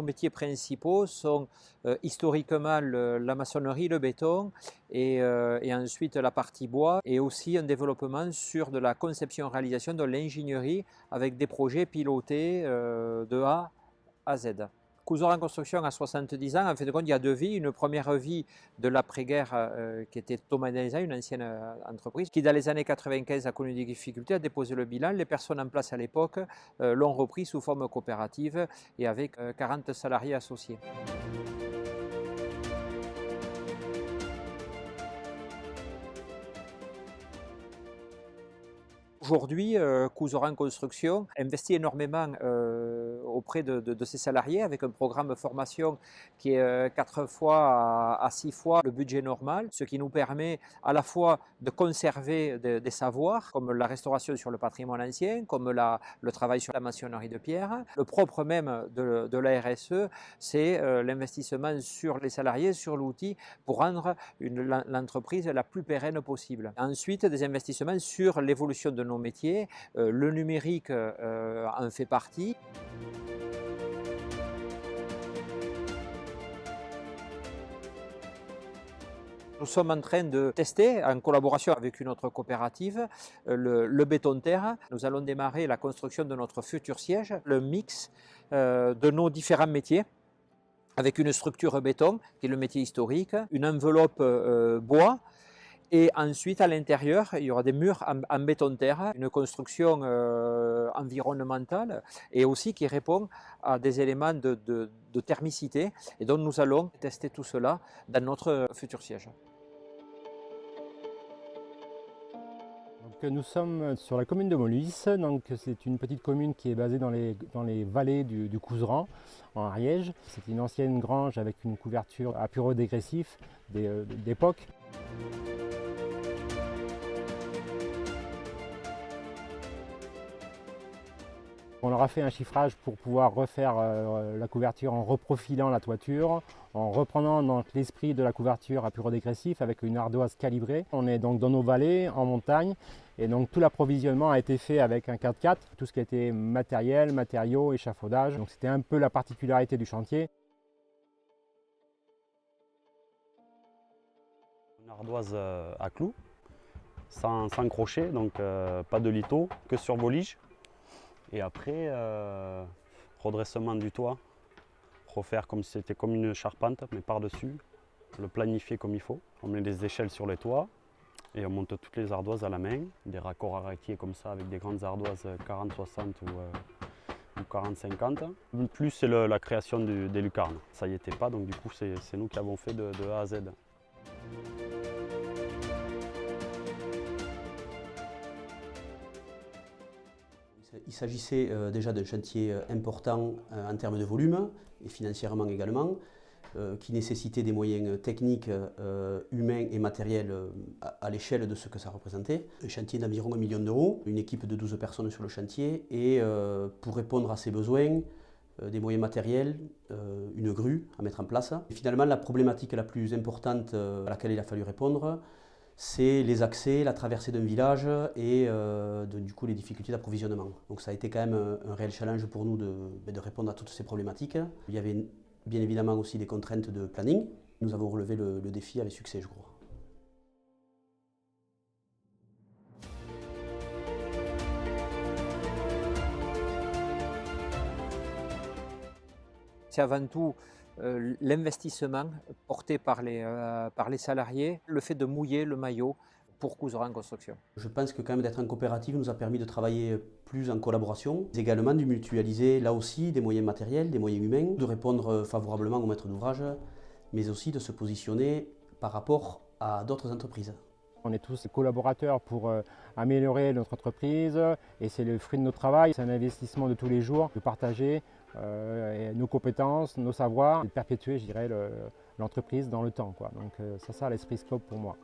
métiers principaux sont historiquement la maçonnerie, le béton et ensuite la partie bois, et aussi un développement sur de la conception-réalisation de l'ingénierie avec des projets pilotés de A à Z. Couserans Construction a 70 ans. En fin de compte, il y a deux vies. Une première vie de l'après-guerre qui était Thomas Denizan, une ancienne entreprise, qui dans les années 95 a connu des difficultés, a déposé le bilan. Les personnes en place à l'époque l'ont repris sous forme coopérative et avec 40 salariés associés. Aujourd'hui, Couserans Construction investit énormément auprès de ses salariés avec un programme de formation qui est 4 fois à 6 fois le budget normal, ce qui nous permet à la fois de conserver des savoirs comme la restauration sur le patrimoine ancien, comme le travail sur la maçonnerie de pierre. Le propre même de la RSE, c'est l'investissement sur les salariés, sur l'outil pour rendre l'entreprise la plus pérenne possible. Ensuite, des investissements sur l'évolution de nos métiers, le numérique en fait partie. Nous sommes en train de tester, en collaboration avec une autre coopérative, le béton-terre. Nous allons démarrer la construction de notre futur siège, le mix de nos différents métiers, avec une structure béton, qui est le métier historique, une enveloppe bois, et ensuite, à l'intérieur, il y aura des murs en béton-terre, une construction environnementale et aussi qui répond à des éléments de thermicité. Et donc, nous allons tester tout cela dans notre futur siège. Donc, nous sommes sur la commune de Mollys. C'est une petite commune qui est basée dans les vallées du Couserans, en Ariège. C'est une ancienne grange avec une couverture à pyrodégressif d'époque. On leur a fait un chiffrage pour pouvoir refaire la couverture en reprofilant la toiture, en reprenant donc l'esprit de la couverture à pyrodégressif avec une ardoise calibrée. On est donc dans nos vallées, en montagne, et donc tout l'approvisionnement a été fait avec un 4x4, tout ce qui a été matériel, matériaux, échafaudage. Donc c'était un peu la particularité du chantier. Une ardoise à clous, sans crochet, donc pas de litho, que sur bolige. Et après, redressement du toit, refaire comme si c'était comme une charpente, mais par-dessus, le planifier comme il faut. On met des échelles sur les toits et on monte toutes les ardoises à la main, des raccords arrêtiers comme ça avec des grandes ardoises 40-60 ou 40-50. Plus c'est la création des lucarnes. Ça y était pas, donc du coup c'est nous qui avons fait de A à Z. Il s'agissait déjà d'un chantier important en termes de volume et financièrement également, qui nécessitait des moyens techniques, humains et matériels à l'échelle de ce que ça représentait. Un chantier d'environ 1 million d'euros, une équipe de 12 personnes sur le chantier et pour répondre à ces besoins, des moyens matériels, une grue à mettre en place. Et finalement, la problématique la plus importante à laquelle il a fallu répondre, c'est les accès, la traversée d'un village et du coup les difficultés d'approvisionnement. Donc ça a été quand même un réel challenge pour nous de répondre à toutes ces problématiques. Il y avait bien évidemment aussi des contraintes de planning. Nous avons relevé le défi avec succès, je crois. C'est avant tout l'investissement porté par les salariés, le fait de mouiller le maillot pour Couserans Construction. Je pense que quand même d'être en coopérative nous a permis de travailler plus en collaboration, également de mutualiser là aussi des moyens matériels, des moyens humains, de répondre favorablement aux maîtres d'ouvrage, mais aussi de se positionner par rapport à d'autres entreprises. On est tous collaborateurs pour améliorer notre entreprise et c'est le fruit de notre travail. C'est un investissement de tous les jours, de partager nos compétences, nos savoirs et de perpétuer, je dirais, l'entreprise dans le temps, quoi. Donc ça, l'esprit Scope pour moi.